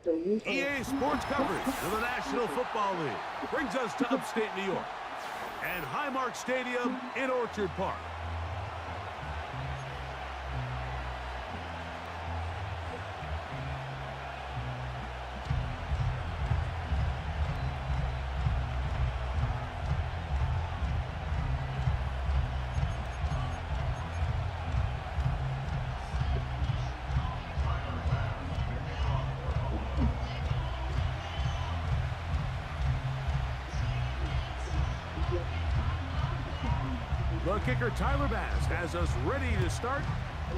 EA Sports coverage of the National Football League brings us to upstate New York and Highmark Stadium in Orchard Park. The kicker, Tyler Bass, has us ready to start,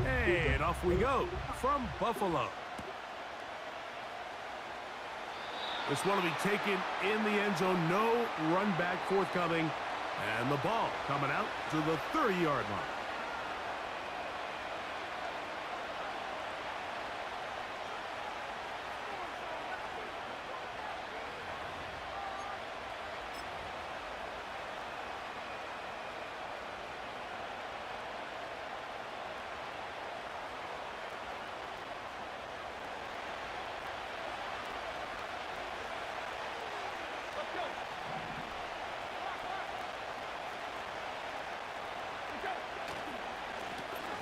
and off we go from Buffalo. This one will be taken in the end zone, no run back forthcoming, and the ball coming out to the 30-yard line.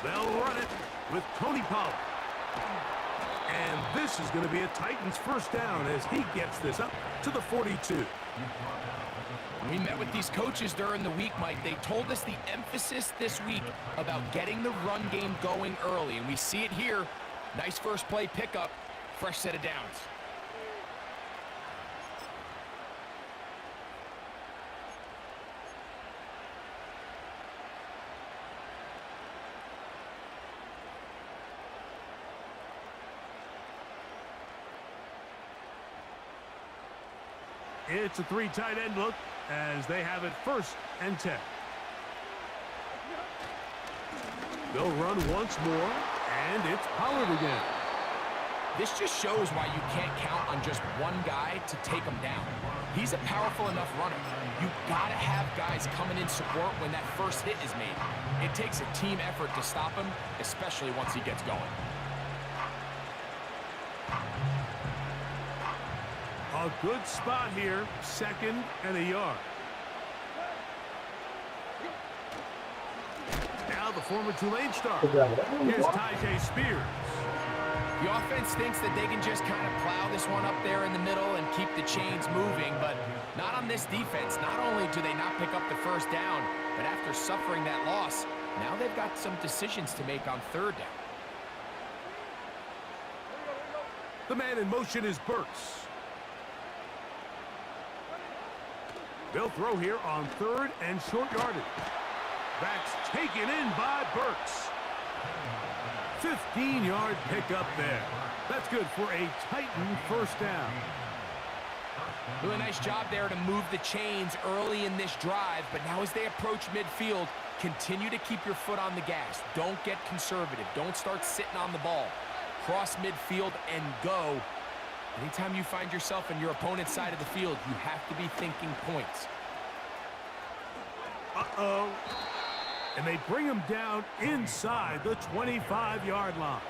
They'll run it with Tony Pollard. And this is going to be a Titans first down as he gets this up to the 42. We met with these coaches during the week, Mike. They told us the emphasis this week about getting the run game going early. And we see it here. Nice first play pickup, fresh set of downs. It's a three tight end look as they have it 1st and 10. They'll run once more, and it's Pollard again. This just shows why you can't count on just one guy to take him down. He's a powerful enough runner. You've got to have guys coming in support when that first hit is made. It takes a team effort to stop him, especially once he gets going. A good spot here, 2nd and a yard. Now the former Tulane star. Here's Tyjae Spears. The offense thinks that they can just kind of plow this one up there in the middle and keep the chains moving, but not on this defense. Not only do they not pick up the first down, but after suffering that loss, now they've got some decisions to make on 3rd down. The man in motion is Burks. They'll throw here on 3rd and short yardage. That's taken in by Burks. 15-yard pickup there. That's good for a Titan first down. Really nice job there to move the chains early in this drive, but now as they approach midfield, continue to keep your foot on the gas. Don't get conservative. Don't start sitting on the ball. Cross midfield and go. Anytime you find yourself on your opponent's side of the field, you have to be thinking points. Uh-oh. And they bring him down inside the 25-yard line.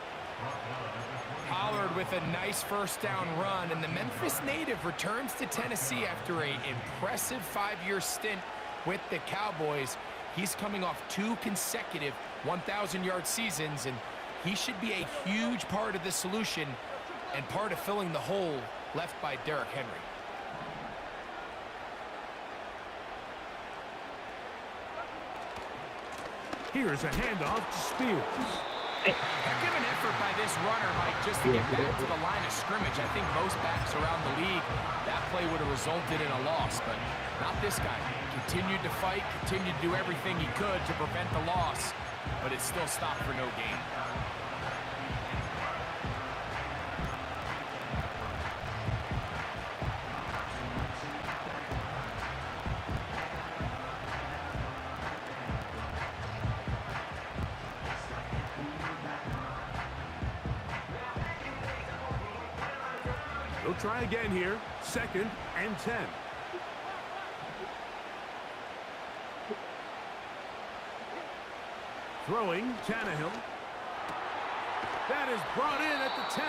Pollard with a nice first down run, and the Memphis native returns to Tennessee after an impressive 5-year stint with the Cowboys. He's coming off 2 consecutive 1,000-yard seasons, and he should be a huge part of the solution and part of filling the hole left by Derrick Henry. Here's a handoff to Spears. Heck of an effort by this runner, Mike, just to get back to the line of scrimmage. I think most backs around the league, that play would have resulted in a loss, but not this guy. Continued to fight, continued to do everything he could to prevent the loss, but it still stopped for no gain. They'll try again here, 2nd and 10. Throwing, Tannehill. That is brought in at the 10.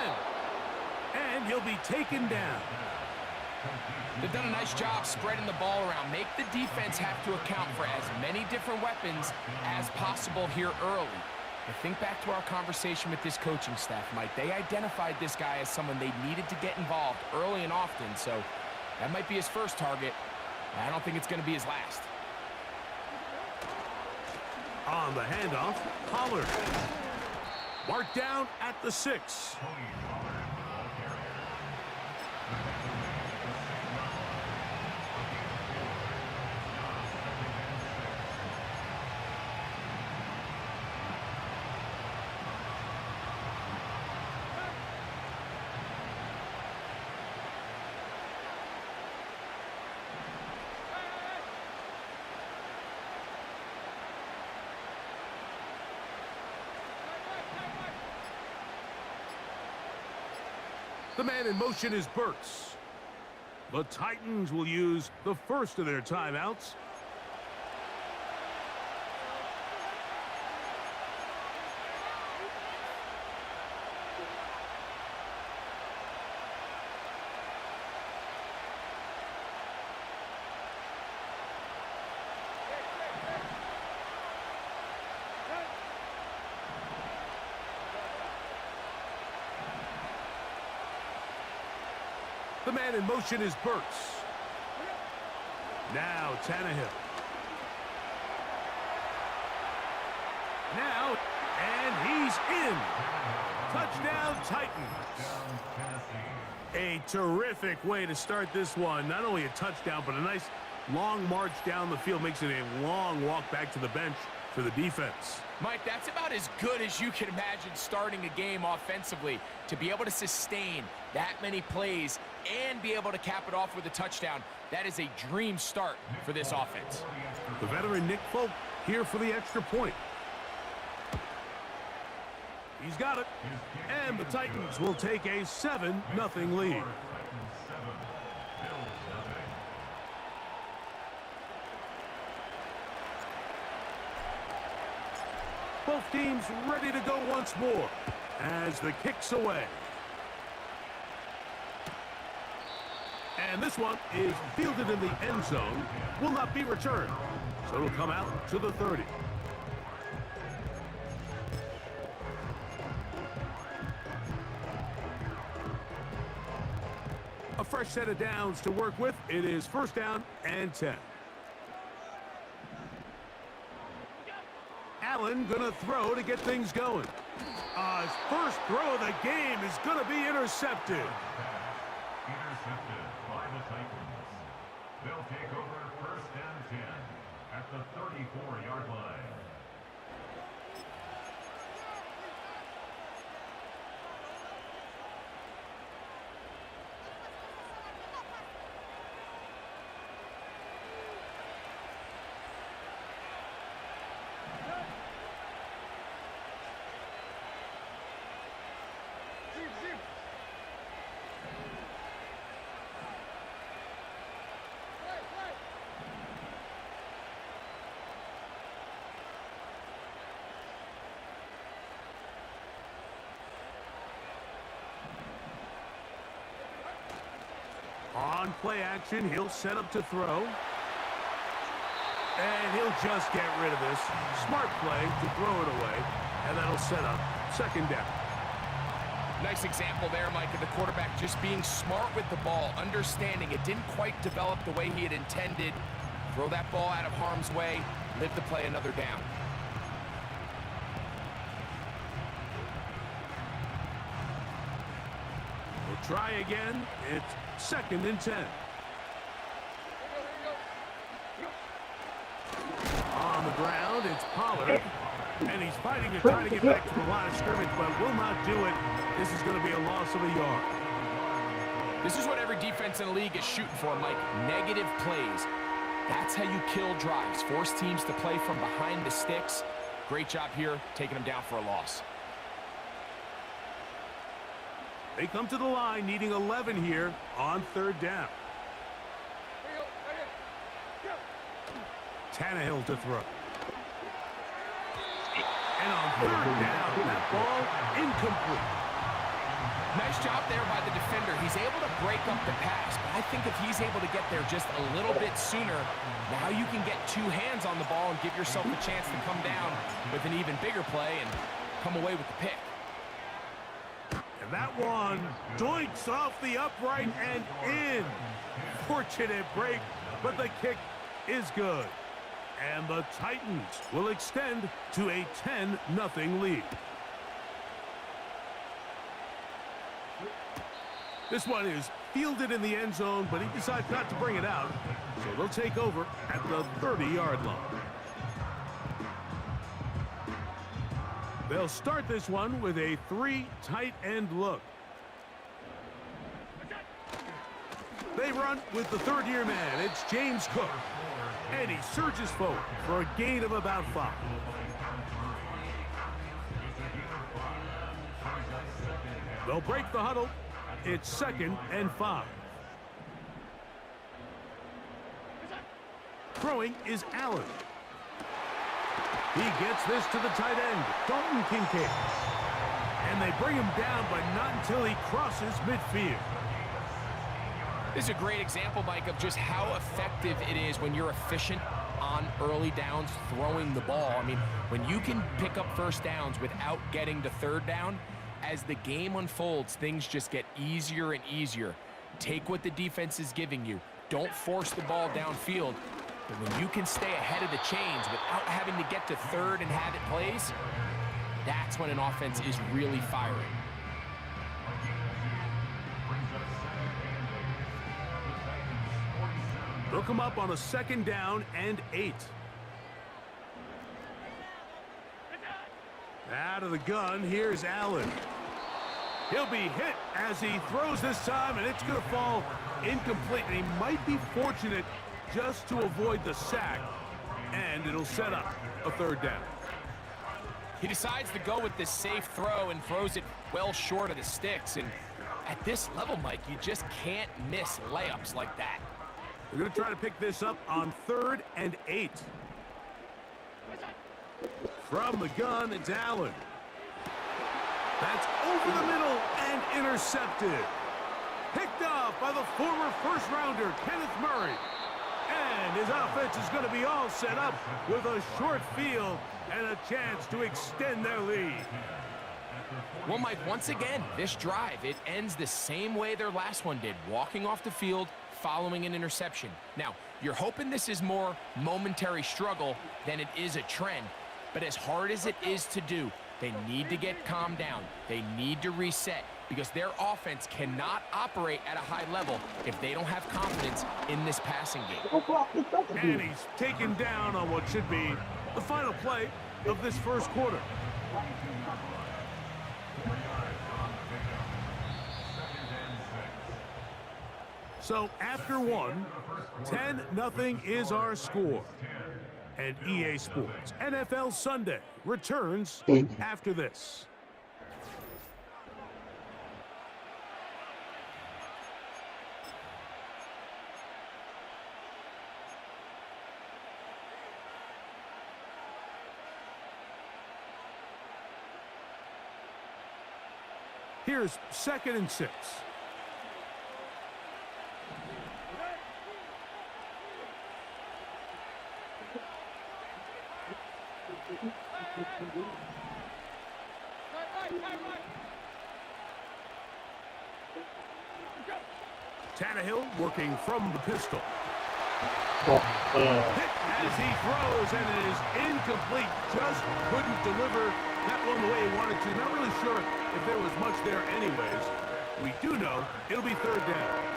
And he'll be taken down. They've done a nice job spreading the ball around. Make the defense have to account for as many different weapons as possible here early. But think back to our conversation with this coaching staff, Mike. They identified this guy as someone they needed to get involved early and often, so that might be his first target. I don't think it's going to be his last. On the handoff, Pollard. Marked down at the 6. The man in motion is Burks. The Titans will use the first of their timeouts. The man in motion is Burks. Now Tannehill. Now, and he's in. Touchdown Titans. A terrific way to start this one. Not only a touchdown, but a nice long march down the field. Makes it a long walk back to the bench for the defense. Mike, that's about as good as you can imagine starting a game offensively. To be able to sustain that many plays and be able to cap it off with a touchdown, that is a dream start for this offense. The veteran Nick Folk here for the extra point. He's got it. And the Titans will take a 7-0 lead. Both teams ready to go once more as the kick's away. And this one is fielded in the end zone, will not be returned. So it'll come out to the 30. A fresh set of downs to work with. It is first down and 10. Allen gonna throw to get things going. His first throw of the game is gonna be intercepted. Intercepted by the Titans. They'll take over first and 10 at the 34-yard line. On play action, he'll set up to throw. And he'll just get rid of this. Smart play to throw it away. And that'll set up second down. Nice example there, Mike, of the quarterback just being smart with the ball, understanding it didn't quite develop the way he had intended. Throw that ball out of harm's way, live to play another down. We'll try again. It's second and 10. On the ground, it's Pollard. And he's fighting to try to get back to the line of scrimmage, but will not do it. This is going to be a loss of a yard. This is what every defense in the league is shooting for, Mike. Negative plays. That's how you kill drives. Force teams to play from behind the sticks. Great job here, taking them down for a loss. They come to the line needing 11 here on third down. Tannehill to throw. And on third down, that ball incomplete. Nice job there by the defender. He's able to break up the pass, but I think if he's able to get there just a little bit sooner, now you can get two hands on the ball and give yourself a chance to come down with an even bigger play and come away with the pick. And that one doinks off the upright and in. Fortunate break, but the kick is good. And the Titans will extend to a 10-0 lead. This one is fielded in the end zone, but he decides not to bring it out. So they'll take over at the 30-yard line. They'll start this one with a 3 tight end look. They run with the third-year man. It's James Cook. And he surges forward for a gain of about 5. They'll break the huddle. It's 2nd and 5. Throwing is Allen. He gets this to the tight end, Dalton Kincaid. And they bring him down, but not until he crosses midfield. This is a great example, Mike, of just how effective it is when you're efficient on early downs throwing the ball. I mean, when you can pick up first downs without getting to third down, as the game unfolds, things just get easier and easier. Take what the defense is giving you. Don't force the ball downfield. But when you can stay ahead of the chains without having to get to third and have it plays, that's when an offense is really firing. They'll come up on a 2nd down and 8. Out of the gun, here's Allen. He'll be hit as he throws this time, and it's going to fall incomplete. And he might be fortunate just to avoid the sack, and it'll set up a 3rd down. He decides to go with this safe throw and throws it well short of the sticks. And at this level, Mike, you just can't miss layups like that. We're going to try to pick this up on 3rd and 8. From the gun, it's Allen. That's over the middle and intercepted. Picked off by the former first-rounder, Kenneth Murray. And his offense is going to be all set up with a short field and a chance to extend their lead. Well, Mike, once again, this drive, it ends the same way their last one did, walking off the field, following an interception. Now, you're hoping this is more momentary struggle than it is a trend, but as hard as it is to do, they need to get calmed down. They need to reset because their offense cannot operate at a high level if they don't have confidence in this passing game. And he's taken down on what should be the final play of this first quarter. So after one, 10-0 is our score. And EA Sports NFL Sunday returns after this. Here's 2nd and 6. Tannehill working from the pistol. Hit as he throws, and it is incomplete. Just couldn't deliver that one the way he wanted to. Not really sure if there was much there anyways. We do know it'll be 3rd down.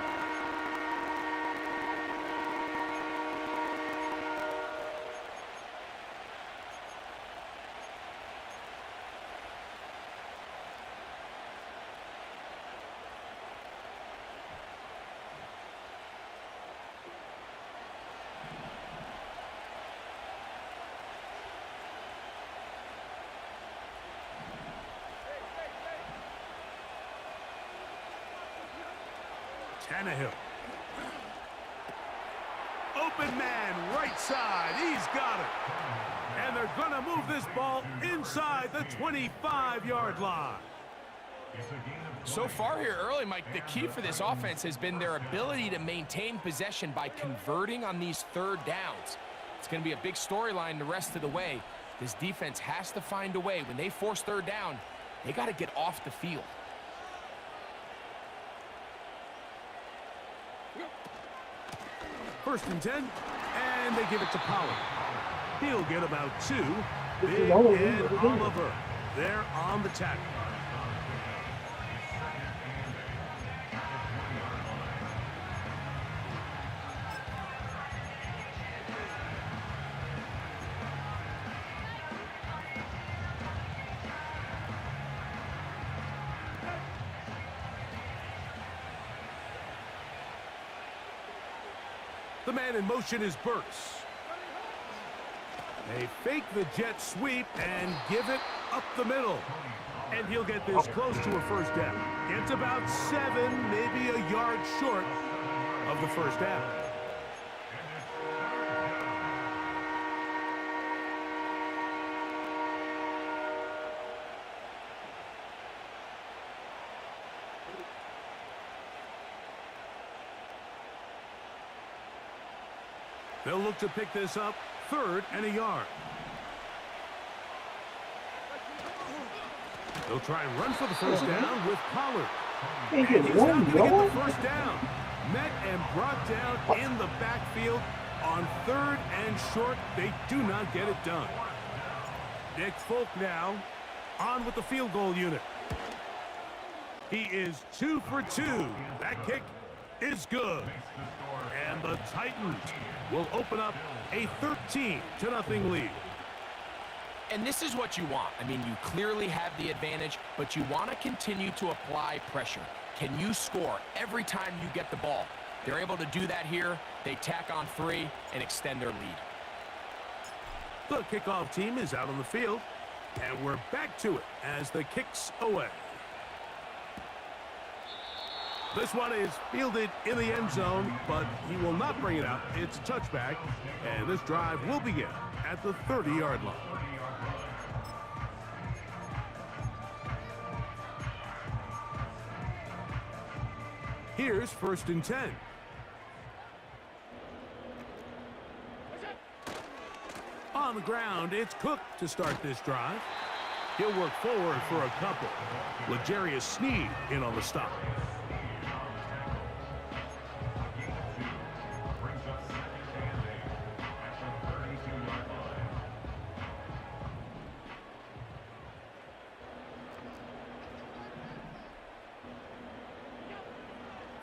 Tannehill. Open man, right side. He's got it. And they're going to move this ball inside the 25-yard line. So far here early, Mike, the key for this offense has been their ability to maintain possession by converting on these third downs. It's going to be a big storyline the rest of the way. This defense has to find a way. When they force third down, they got to get off the field. First and 10, and they give it to Pollard. He'll get about 2. Big and Oliver. They're on the tackle. The man in motion is Burks. They fake the jet sweep and give it up the middle. And he'll get this close to a first down. It's about 7, maybe a yard short of the first down. They'll look to pick this up, 3rd and a yard. They'll try and run for the first down with Pollard. And he's not going to get the first down. Met and brought down in the backfield on 3rd and short. They do not get it done. Nick Folk now on with the field goal unit. He is 2 for 2. That kick is good. And the Titans will open up a 13-0 lead. And this is what you want. I mean, you clearly have the advantage, but you want to continue to apply pressure. Can you score every time you get the ball? They're able to do that here. They tack on 3 and extend their lead. The kickoff team is out on the field, and we're back to it as the kick's away. This one is fielded in the end zone, but he will not bring it out. It's a touchback, and this drive will begin at the 30-yard line. Here's 1st and 10. On the ground, it's Cook to start this drive. He'll work forward for a couple. L'Jarius Sneed in on the stop.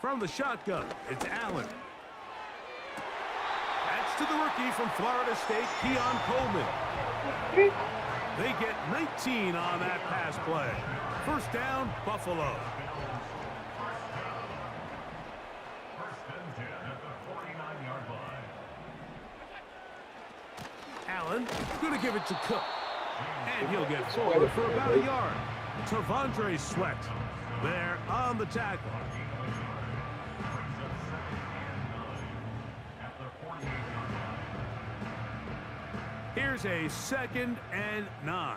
From the shotgun, it's Allen. That's to the rookie from Florida State, Keon Coleman. They get 19 on that pass play. First down, Buffalo. First and 10 at the 49-yard line. Allen going to give it to Cook. And he'll get forward for about a yard. Tavondre Sweat there on the tackle. Here's a 2nd and 9.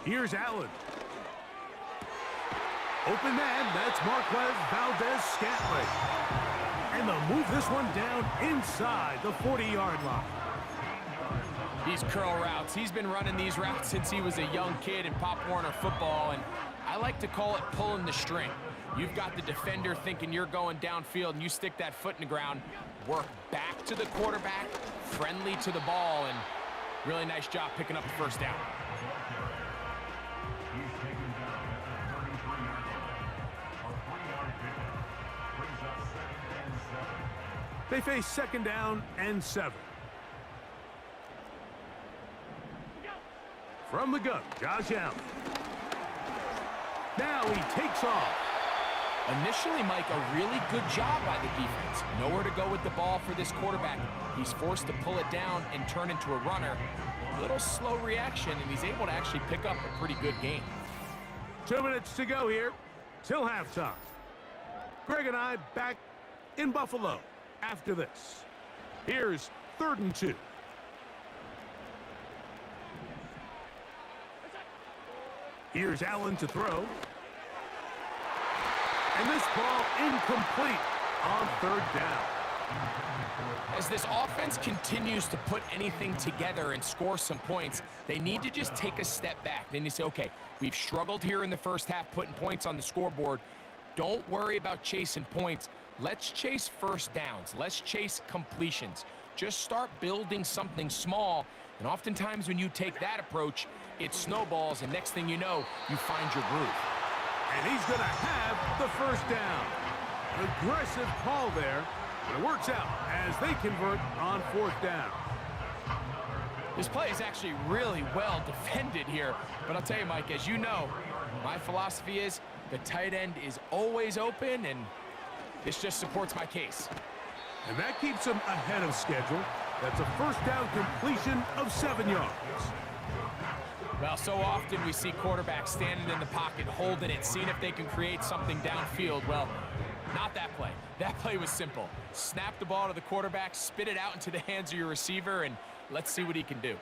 Here's Allen. Open man, that's Marquez Valdez-Scantling. And they'll move this one down inside the 40-yard line. These curl routes, he's been running these routes since he was a young kid in Pop Warner football, and I like to call it pulling the string. You've got the defender thinking you're going downfield, and you stick that foot in the ground, work back to the quarterback, friendly to the ball, and really nice job picking up the first down. He's taken down at the 33-yard line. A 3-yard pickup brings up 2nd and 7. They face 2nd down and 7. From the gun, Josh Allen. Now he takes off. Initially, Mike, a really good job by the defense. Nowhere to go with the ball for this quarterback. He's forced to pull it down and turn into a runner. A little slow reaction, and he's able to actually pick up a pretty good game. 2 minutes to go here till halftime. Greg and I back in Buffalo after this. Here's 3rd and 2. Here's Allen to throw. And this ball incomplete on third down. As this offense continues to put anything together and score some points, they need to just take a step back. Then you say, okay, we've struggled here in the first half putting points on the scoreboard. Don't worry about chasing points. Let's chase first downs. Let's chase completions. Just start building something small. And oftentimes when you take that approach, it snowballs, and next thing you know, you find your groove. And he's going to have the first down. An aggressive call there, but it works out as they convert on fourth down. This play is actually really well defended here. But I'll tell you, Mike, as you know, my philosophy is the tight end is always open, and this just supports my case. And that keeps him ahead of schedule. That's a first down completion of 7 yards. Well, so often we see quarterbacks standing in the pocket, holding it, seeing if they can create something downfield. Well, not that play. That play was simple. Snap the ball to the quarterback, spit it out into the hands of your receiver, and let's see what he can do.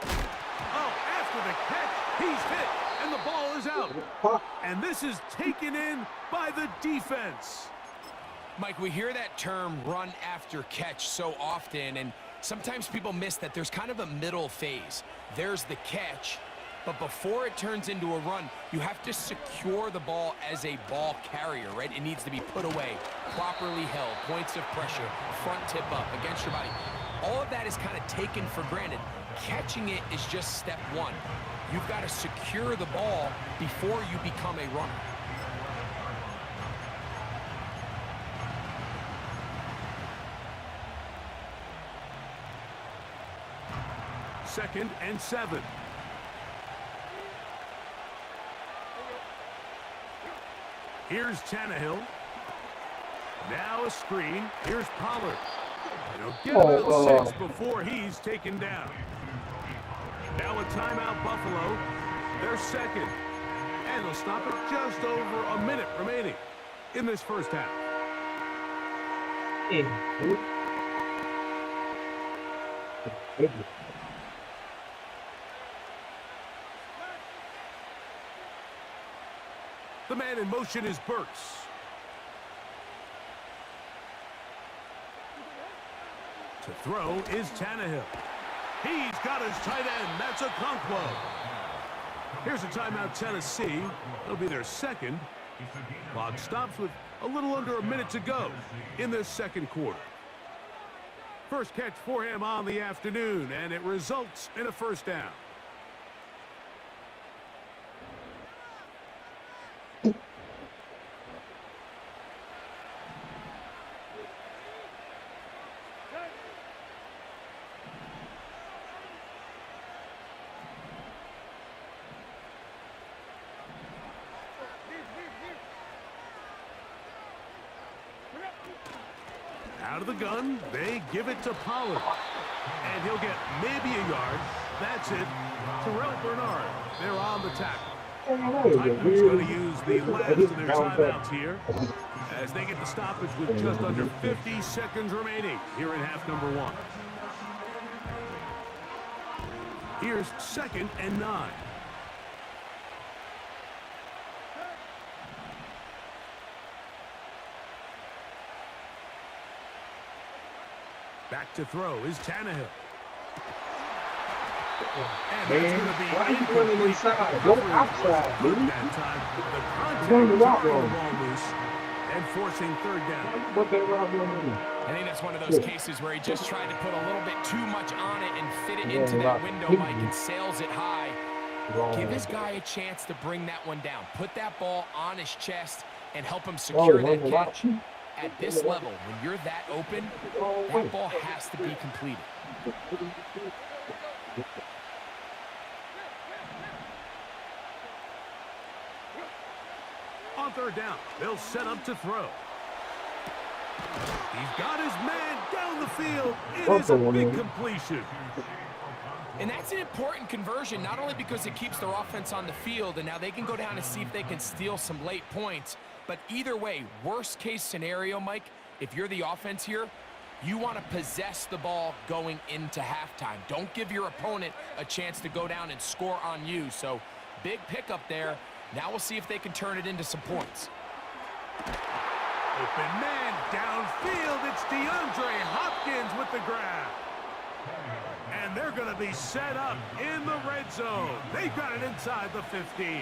Oh, after the catch, he's hit, and the ball is out. And this is taken in by the defense. Mike, we hear that term run after catch so often, and sometimes people miss that there's kind of a middle phase. There's the catch, but before it turns into a run, you have to secure the ball as a ball carrier, right? It needs to be put away, properly held, points of pressure, front tip up against your body. All of that is kind of taken for granted. Catching it is just step one. You've got to secure the ball before you become a runner. Second and 7. Here's Tannehill. Now a screen. Here's Pollard. He'll get about 6 before he's taken down. Now a timeout, Buffalo. They're second. And they'll stop it just over a minute remaining in this first half. The man in motion is Burks. To throw is Tannehill. He's got his tight end. That's a Conquo. Here's a timeout, Tennessee. It'll be their second. Clock stops with a little under a minute to go in this second quarter. First catch for him on the afternoon, and it results in a first down. Out of the gun, they give it to Pollard. And he'll get maybe a yard. That's it. Terrell Bernard, they're on the tackle. Titans going to use the last of their timeouts here as they get the stoppage with just under 50 seconds remaining here in half number 1. Here's second and 9. Back to throw is Tannehill. And that's going to be incomplete. Go outside, dude. That time, the contact throwing the ball loose and forcing third down. What they were doing? I think that's one of those cases where he just tried to put a little bit too much on it and fit it into that window, Mike, and sails it high. Give his guy a chance to bring that one down. Put that ball on his chest and help him secure that catch. At this level, when you're that open, that ball has to be completed. On third down, they'll set up to throw. He's got his man down the field. It is a big completion. And that's an important conversion, not only because it keeps their offense on the field, and now they can go down and see if they can steal some late points, but either way, worst case scenario, Mike, if you're the offense here, You want to possess the ball going into halftime. Don't give your opponent a chance to go down and score on you. So big pickup there. Now we'll see if they can turn it into some points. Open man downfield. It's DeAndre Hopkins with the grab. And they're going to be set up in the red zone. They've got it inside the 15.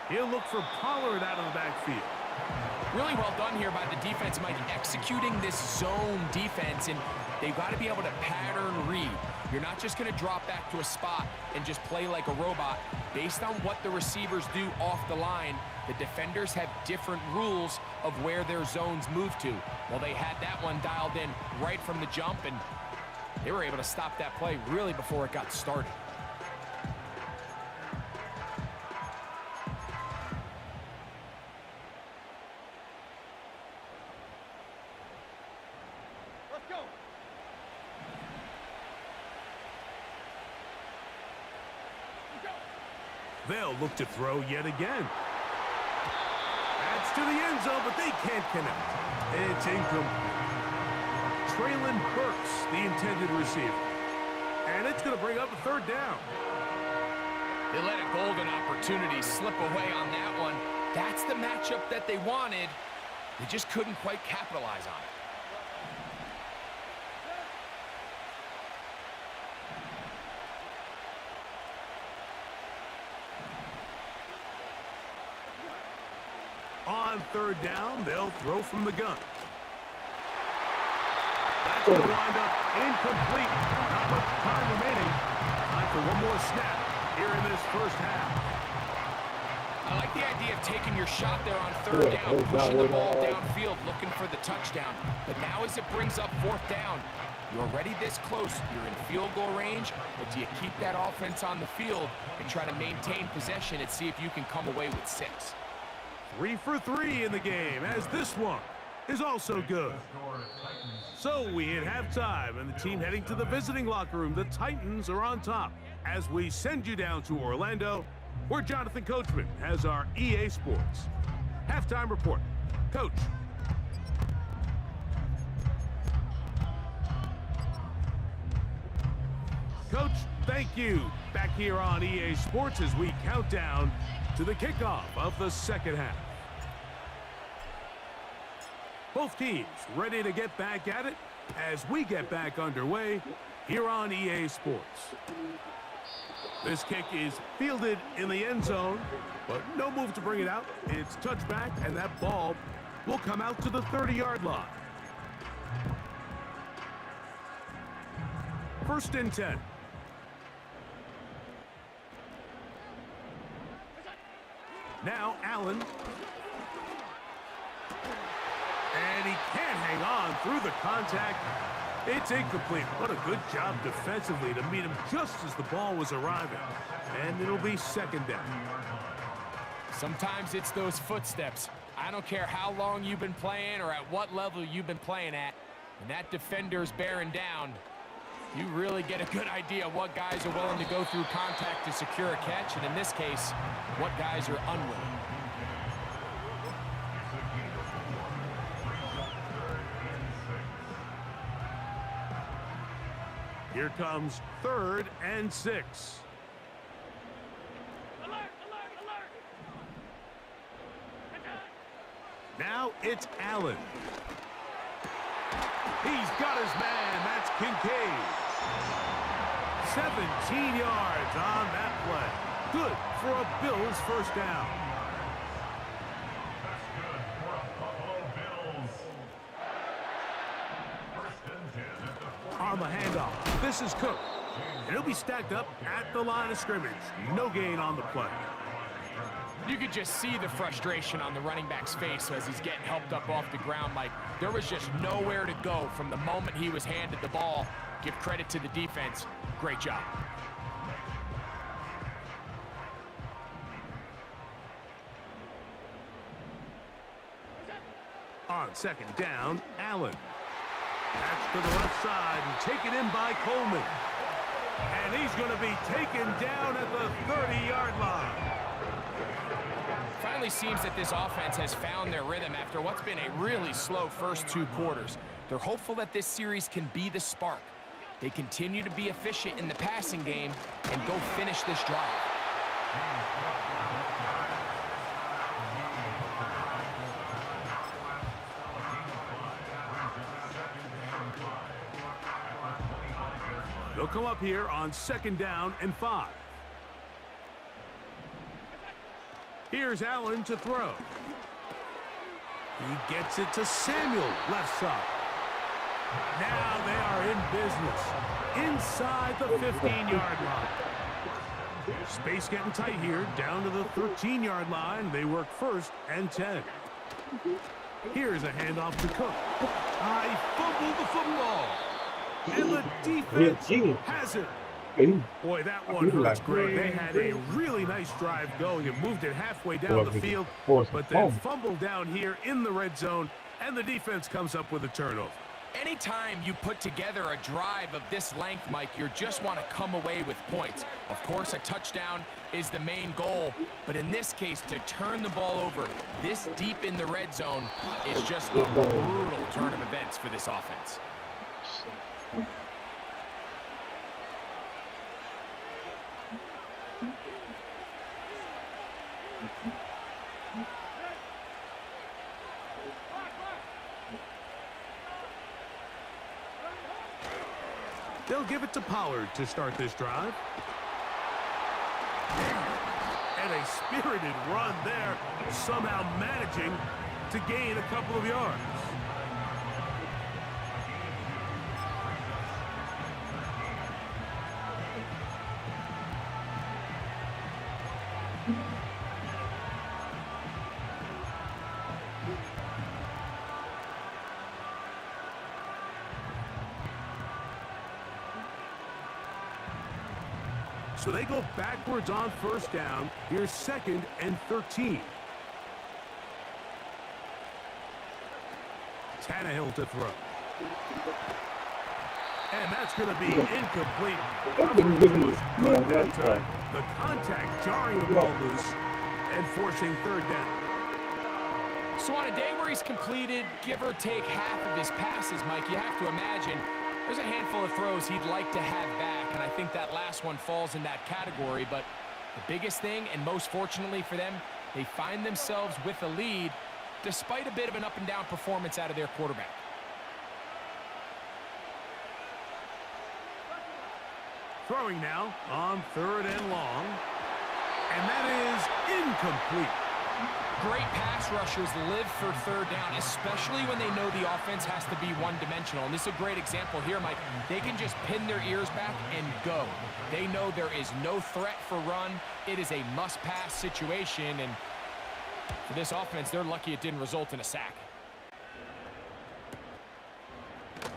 He'll look for Pollard out of the backfield. Really well done here by the defense, Mike, executing this zone defense, and they've got to be able to pattern read. You're not just going to drop back to a spot and just play like a robot. Based on what the receivers do off the line, the defenders have different rules of where their zones move to. Well, they had that one dialed in right from the jump, and they were able to stop that play really before it got started. They'll look to throw yet again. That's to the end zone, but they can't connect. It's incomplete. Traylon Burks, the intended receiver. And it's going to bring up a third down. They let a golden opportunity slip away on that one. That's the matchup that they wanted. They just couldn't quite capitalize on it. On third down, they'll throw from the gun. That's going to wind up incomplete. Not much time remaining. Time for one more snap here in this first half. I like the idea of taking your shot there on third down, pushing the ball downfield, looking for the touchdown. But now as it brings up fourth down, you're already this close. You're in field goal range, but do you keep that offense on the field and try to maintain possession and see if you can come away with 6? 3 for 3 in the game, as this one is also good. So we hit halftime, and the team heading to the visiting locker room. The Titans are on top as we send you down to Orlando, where Jonathan Coachman has our EA Sports halftime report. Coach. Coach, thank you. Back here on EA Sports as we count down to the kickoff of the second half. Both teams ready to get back at it as we get back underway here on EA Sports. This kick is fielded in the end zone, but no move to bring it out. It's touchback, and that ball will come out to the 30-yard line. First and 10. Now Allen. And he can't hang on through the contact. It's incomplete. What a good job defensively to meet him just as the ball was arriving. And it'll be second down. Sometimes it's those footsteps. I don't care how long you've been playing or at what level you've been playing at. When that defender's bearing down, you really get a good idea of what guys are willing to go through contact to secure a catch, and in this case, what guys are unwilling. Here comes 3rd and 6. Alert, alert, alert. Now it's Allen. He's got his man. That's Kincaid. 17 yards on that play. Good for a Bills first down. That's good for a Buffalo Bills. First and 10 at the 40. On the handoff, this is Cook. And he'll be stacked up at the line of scrimmage. No gain on the play. You could just see the frustration on the running back's face as he's getting helped up off the ground. Like, there was just nowhere to go from the moment he was handed the ball. Give credit to the defense. Great job. On second down, Allen. That's to the left side and taken in by Coleman. And he's going to be taken down at the 30-yard line. finally seems that this offense has found their rhythm after what's been a really slow first 2 quarters. They're hopeful that this series can be the spark. They continue to be efficient in the passing game and go finish this drive. They'll come up here on 2nd down and 5. Here's Allen to throw. He gets it to Samuel, left side. Now they are in business. Inside the 15-yard line. Space getting tight here, down to the 13-yard line. They work 1st and 10. Here's a handoff to Cook. He fumbled the football. And the defense has it. Boy, that one hurts great. They had a really nice drive going and moved it halfway down the field, but then fumbled down here in the red zone, and the defense comes up with a turnover. Anytime you put together a drive of this length, Mike, you just want to come away with points. Of course, a touchdown is the main goal, but in this case, to turn the ball over this deep in the red zone is just a brutal turn of events for this offense. They'll give it to Pollard to start this drive. And a spirited run there, somehow managing to gain a couple of yards. So they go backwards on 1st down. Here's 2nd and 13. Tannehill to throw. And that's going to be incomplete. Good that time. The contact jarring the ball loose and forcing 3rd down. So on a day where he's completed, give or take half of his passes, Mike, you have to imagine there's a handful of throws he'd like to have back, and I think that last one falls in that category. But the biggest thing, and most fortunately for them, they find themselves with a lead despite a bit of an up-and-down performance out of their quarterback. Throwing now on 3rd and long. And that is incomplete. Great pass rushers live for 3rd down, especially when they know the offense has to be one-dimensional. And this is a great example here, Mike. They can just pin their ears back and go. They know there is no threat for run. It is a must-pass situation, and for this offense, they're lucky it didn't result in a sack.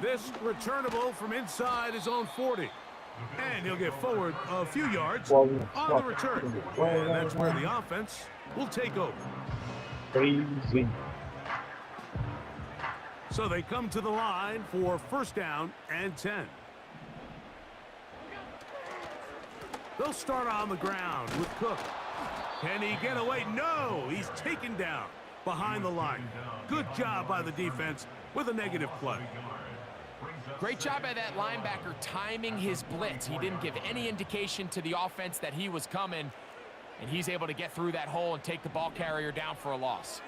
This returnable from inside his own 40. And he'll get forward a few yards on the return. And that's where the offense will take over. Crazy. So they come to the line for 1st down and 10. They'll start on the ground with Cook. Can he get away? No, he's taken down behind the line. Good job by the defense with a negative play. Great job by that linebacker timing his blitz. He didn't give any indication to the offense that he was coming, and he's able to get through that hole and take the ball carrier down for a loss.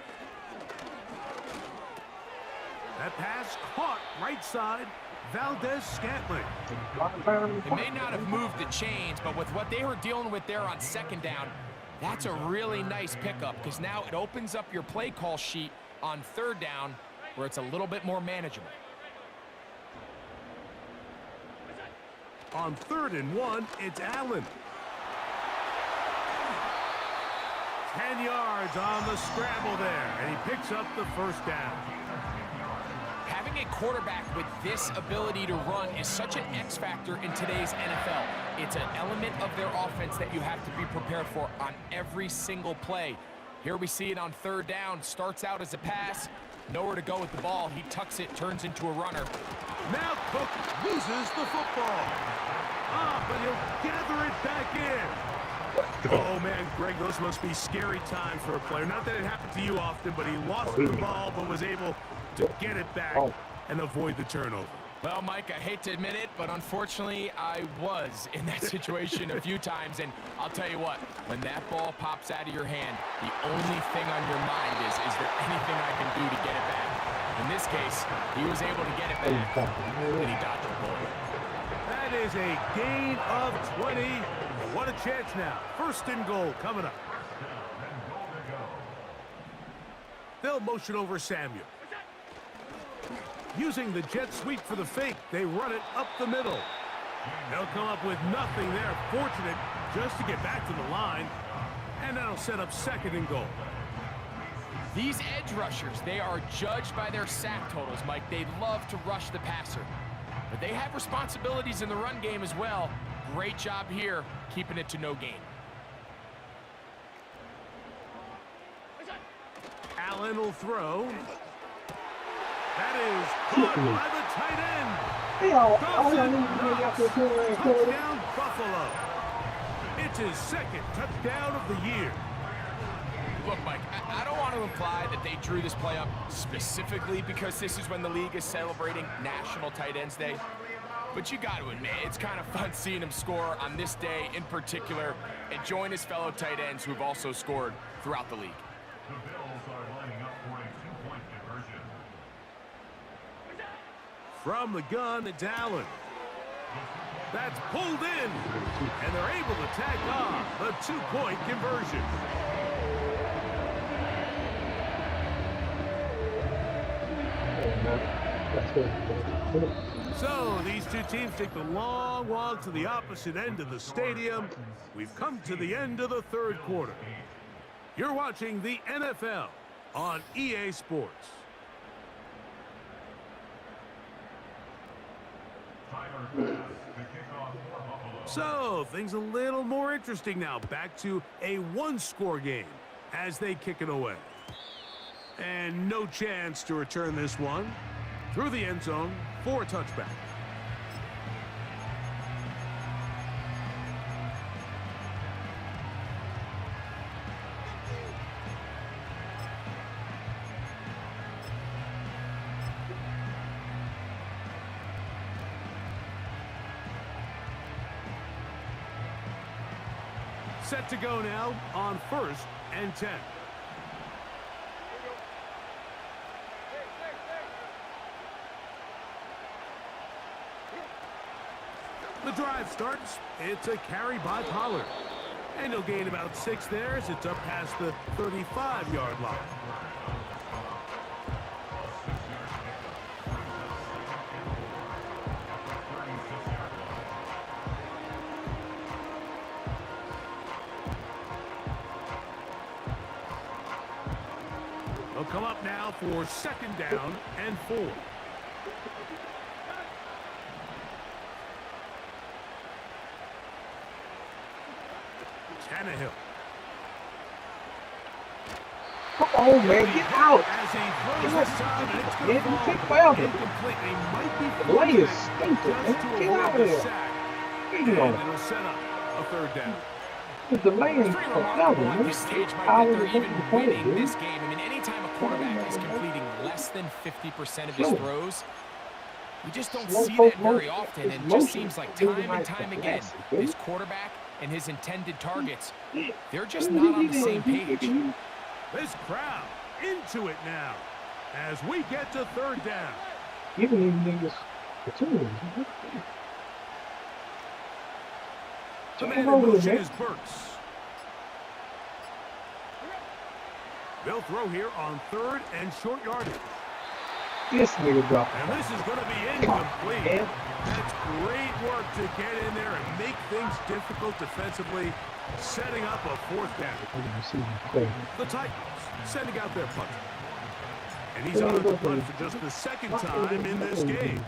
That pass caught right side, Valdez-Scantling. It may not have moved the chains, but with what they were dealing with there on 2nd down, that's a really nice pickup, because now it opens up your play call sheet on 3rd down where it's a little bit more manageable. On 3rd and 1, it's Allen. 10 yards on the scramble there, and he picks up the 1st down. Having a quarterback with this ability to run is such an X factor in today's NFL. It's an element of their offense that you have to be prepared for on every single play. Here we see it on 3rd down. Starts out as a pass. Nowhere to go with the ball. He tucks it, turns into a runner. Now Cook loses the football. But he'll gather it back in. Oh, man, Greg, those must be scary times for a player. Not that it happened to you often, but he lost the ball but was able to get it back and avoid the turnover. Well, Mike, I hate to admit it, but unfortunately, I was in that situation a few times, and I'll tell you what, when that ball pops out of your hand, the only thing on your mind is there anything I can do to get it back? In this case, he was able to get it back, and he dodged the bullet. That is a gain of 20. What a chance now. First and goal coming up. They'll motion over Samuel. Using the jet sweep for the fake, they run it up the middle. They'll come up with nothing there. Fortunate just to get back to the line. And that'll set up second and goal. These edge rushers, they are judged by their sack totals, Mike. They love to rush the passer. But they have responsibilities in the run game as well. Great job here, keeping it to no gain. Allen will throw. That is caught by the tight end. Touchdown, Buffalo. It's his second touchdown of the year. Look, Mike, I don't want to imply that they drew this play up specifically because this is when the league is celebrating National Tight Ends Day. But you got to admit, it's kind of fun seeing him score on this day in particular and join his fellow tight ends who've also scored throughout the league. The Bills are lining up for a two-point conversion. From the gun, it's Allen. That's pulled in, and they're able to tack on the two-point conversion. So these two teams take the long walk to the opposite end of the stadium. We've come to the end of the third quarter. You're watching the NFL on EA Sports. So things a little more interesting now. Back to a one-score game as they kick it away. And no chance to return this one through the end zone for a touchback. Set to go now on 1st and 10. The drive starts. It's a carry by Pollard. And he'll gain about 6 there as it's up past the 35-yard line. They'll come up now for 2nd down and 4. Tannehill. Oh, man, get out. As he throws this time, and it's going to fall take forever. incomplete. He might be The lane is stinking, man. just to Get out of avoid the there. sack. Get And on. it'll set up a 3rd down. The delay is Pretty forever, remarkable at man. this stage, Mike, How that is they're it even supposed to play, winning dude? this game. I mean, anytime a quarterback is completing less than 50% of his throws, we just don't see that very often. And it just seems like time and time again, this quarterback and his intended targets, they're just not on the same page. This crowd into it now as we get to 3rd down. Giving these niggas opportunities. The man in motion is Burks. They'll throw here on 3rd and short yardage. This nigga dropped. And this is going to be incomplete. That's great work to get in there and make things difficult defensively, setting up a 4th down. The Titans sending out their punter. And he's on the punt for just the 2nd time in this game.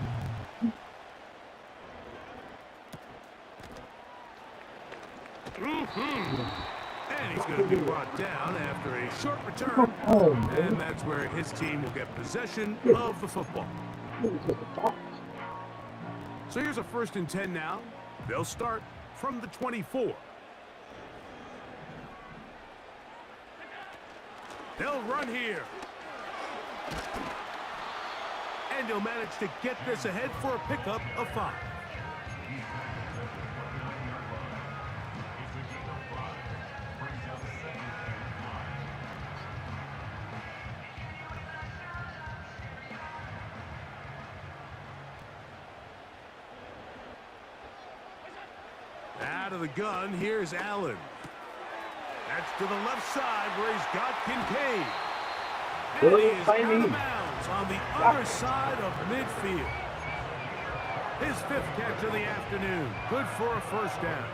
And he's going to be brought down after a short return. And that's where his team will get possession of the football. So here's a 1st and 10 now. They'll start from the 24. They'll run here. And he'll manage to get this ahead for a pickup of 5. Out of the gun, here's Allen. That's to the left side where he's got Kincaid. And he is out of bounds on the other side of midfield. His 5th catch of the afternoon. Good for a first down.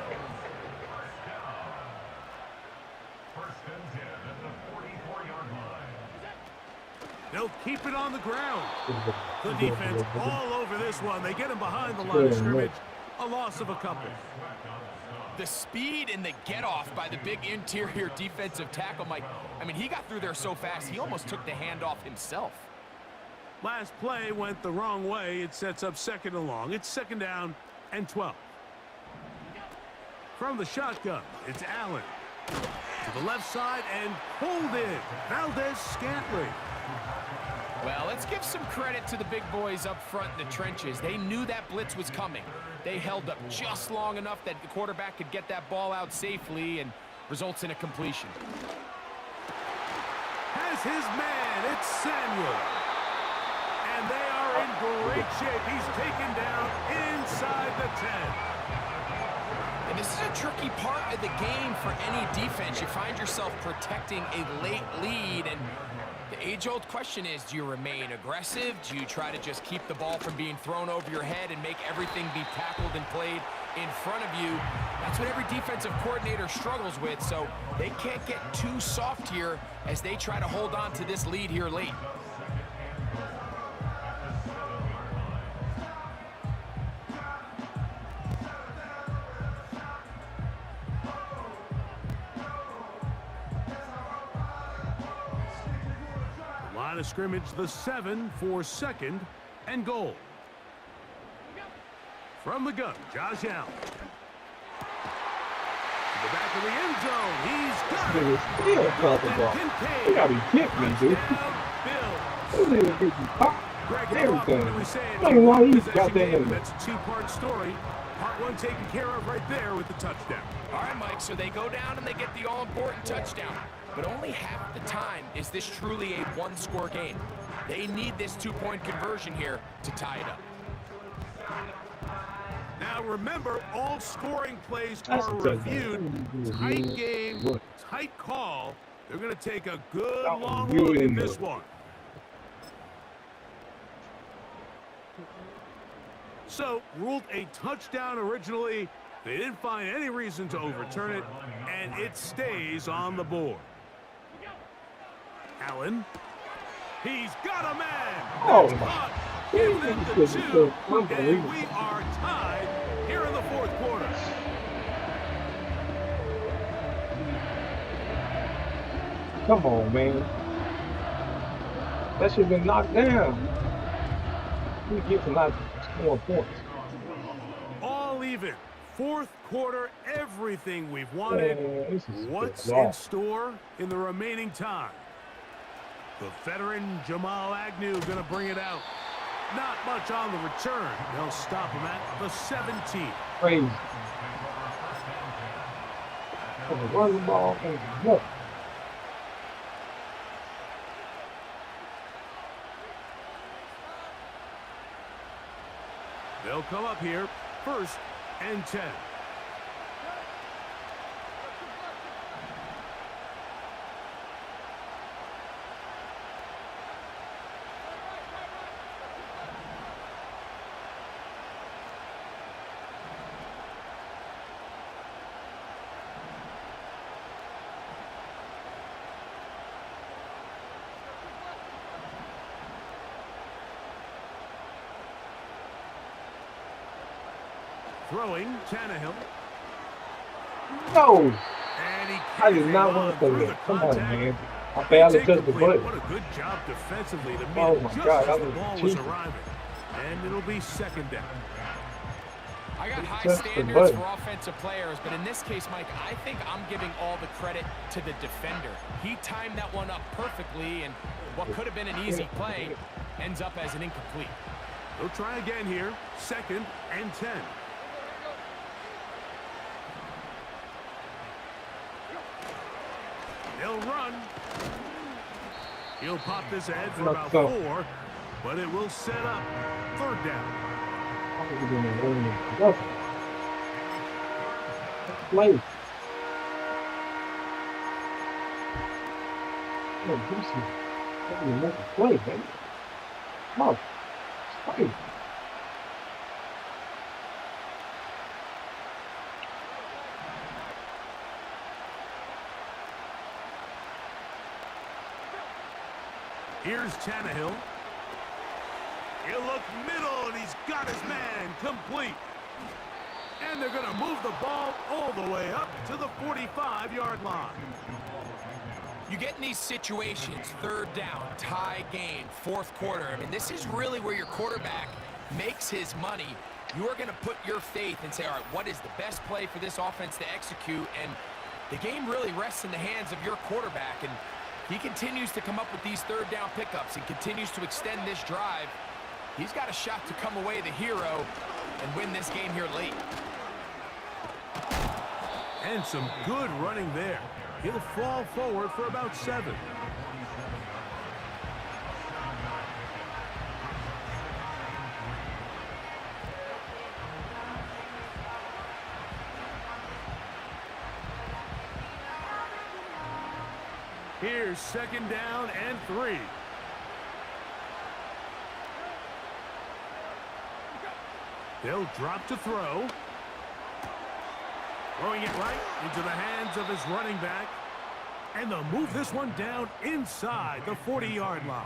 First and 10 at the 44-yard line. They'll keep it on the ground. The defense all over this one. They get him behind the line of scrimmage. A loss of a couple. The speed and the get-off by the big interior defensive tackle, Mike. I mean, he got through there so fast, he almost took the handoff himself. Last play went the wrong way. It sets up 2nd and long. It's 2nd down and 12. From the shotgun, it's Allen. To the left side and pulled in. Valdez-Scantling. Well, let's give some credit to the big boys up front in the trenches. They knew that blitz was coming. They held up just long enough that the quarterback could get that ball out safely and results in a completion. Has his man, it's Samuel. And they are in great shape. He's taken down inside the 10. And this is a tricky part of the game for any defense. You find yourself protecting a late lead, and the age-old question is, do you remain aggressive? Do you try to just keep the ball from being thrown over your head and make everything be tackled and played in front of you? That's what every defensive coordinator struggles with, so they can't get too soft here as they try to hold on to this lead here late. Line of scrimmage, the 7 for 2nd and goal. From the gun, Josh Allen. To the back of the end zone, he's got it. Nigga still caught the ball. You gotta be kidding me, dude. This nigga get you popped. Everything. I don't know why he's got that in. That's a 2-part story. Part 1 taken care of right there with the touchdown. All right, Mike, so they go down and they get the all-important touchdown. But only half the time is this truly a one-score game. They need this 2-point conversion here to tie it up. Now remember, all scoring plays are reviewed. Tight game, tight call. They're going to take a good long look at this one. So, ruled a touchdown originally. They didn't find any reason to overturn it, and it stays on the board. Allen. He's got a man. Oh, my. Give them the 2, and we are tied here in the 4th quarter. Come on, man. That should have been knocked down. We get to not score points. All even. 4th quarter, everything we've wanted. What's in store in the remaining time? The veteran Jamal Agnew going to bring it out. Not much on the return. They'll stop him at the 17. Crazy. Run the ball and look. They'll come up here, 1st and 10. Throwing, Tannehill. No! And he I did not want to throw that. Come on, man. I barely touched the button. What a good job defensively to meet Oh it my just God, as that the ball was was cheating. arriving. And it'll be 2nd down. I I got high Just the standards button. for offensive players, but in this case, Mike, I think I'm giving all the credit to the defender. He timed that one up perfectly, and what could have been an easy play ends up as an incomplete. They'll try again here. 2nd and 10. They'll run. He'll pop this ahead for about 4, but it will set up 3rd down. Play. Make a play, baby. Come on. Play. Here's Tannehill. He'll look middle, and he's got his man complete. And they're going to move the ball all the way up to the 45-yard line. You get in these situations, 3rd down, tie game, 4th quarter. I mean, this is really where your quarterback makes his money. You are going to put your faith and say, all right, what is the best play for this offense to execute? And the game really rests in the hands of your quarterback. And he continues to come up with these 3rd down pickups and continues to extend this drive. He's got a shot to come away the hero and win this game here late. And some good running there. He'll fall forward for about 7. Here's 2nd down and 3. They'll drop to throw. Throwing it right into the hands of his running back. And they'll move this one down inside the 40-yard line.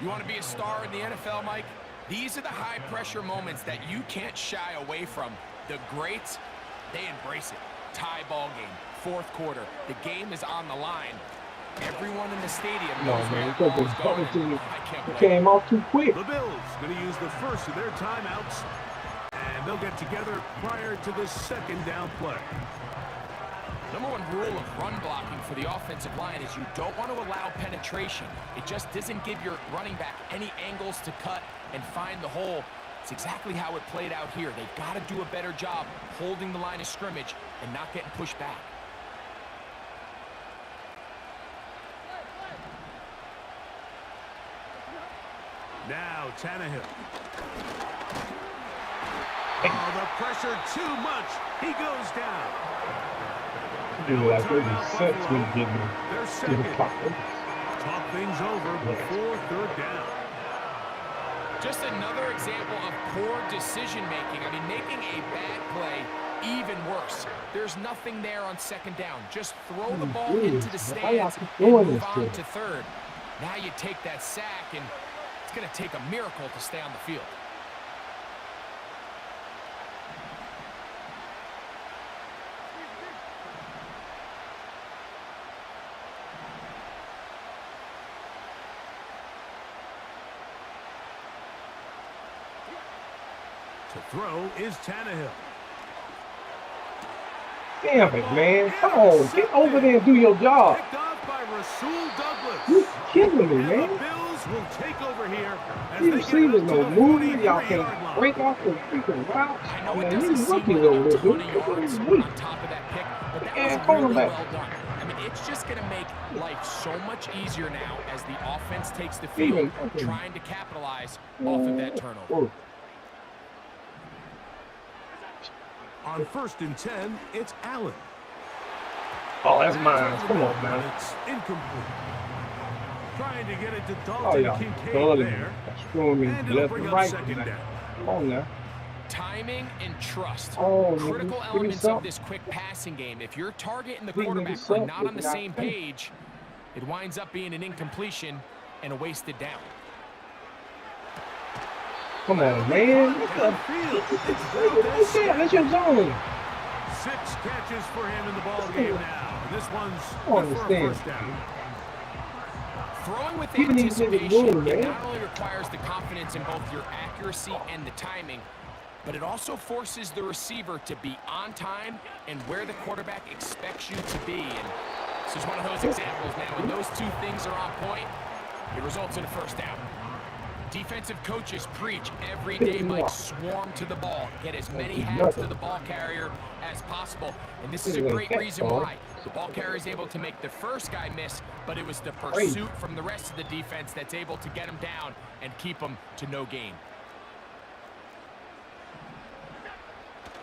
You want to be a star in the NFL, Mike? These are the high-pressure moments that you can't shy away from. The greats, they embrace it. Tie ball game, 4th quarter. The game is on the line. Everyone in the stadium knows where the ball is going. I can't wait. Came off too quick. The Bills going to use the first of their timeouts. And they'll get together prior to the 2nd down play. Number 1 rule of run blocking for the offensive line is you don't want to allow penetration. It just doesn't give your running back any angles to cut and find the hole. It's exactly how it played out here. They've got to do a better job holding the line of scrimmage and not getting pushed back. Now Tannehill. Oh, the pressure too much. He goes down. Like 30 cents when you get me. They're 2nd. Talk things over before 3rd down. Just another example of poor decision-making. I mean, making a bad play even worse. There's nothing there on 2nd down. Just throw the ball into the stands and move on to 3rd. Now you take that sack, and it's going to take a miracle to stay on the field. To throw is Tannehill. Damn it, man. Come on, get over there and do your job. Picked off by Rasul Douglas. You're killing me, And man. the Bills will take over here as You they see get there's up to no the movement. Y'all 43-yard can line. break off the freaking route. I know Man, it doesn't these seem rookies like over a there, ton dude. of Look yards at on these top of that pick, but that And was cornerback. really well done. I mean, it's just going to make life so much easier now as the offense takes the field, trying to capitalize off of that turnover. On 1st and 10, it's Allen. Oh, that's mine. Come on, man. It's incomplete. Trying to get it to Dalton Oh, yeah. Kincaid there. Screwing me And it'll left bring and up right. 2nd down. Come on now. Timing and trust. Oh, Critical man. elements of this quick passing game. If your target and the quarterback are not on the same page, it winds up being an incompletion and a wasted down. Come on, man. What's that? That's your zone. 6 catches for him in the ball game now. And this one's Oh, good for a understand. first down. Throwing with Even these niggas anticipation, moving, it man. not only requires the confidence in both your accuracy and the timing, but it also forces the receiver to be on time and where the quarterback expects you to be. And this is one of those examples, man. When those two things are on point, it results in a first down. Defensive coaches preach every day, Mike, swarm to the ball. Get as many hands to the ball carrier as possible. And this is a great reason why. The ball carrier is able to make the first guy miss, but it was the pursuit from the rest of the defense that's able to get him down and keep him to no gain.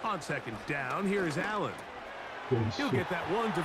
On second down, here's Allen. He'll get that one to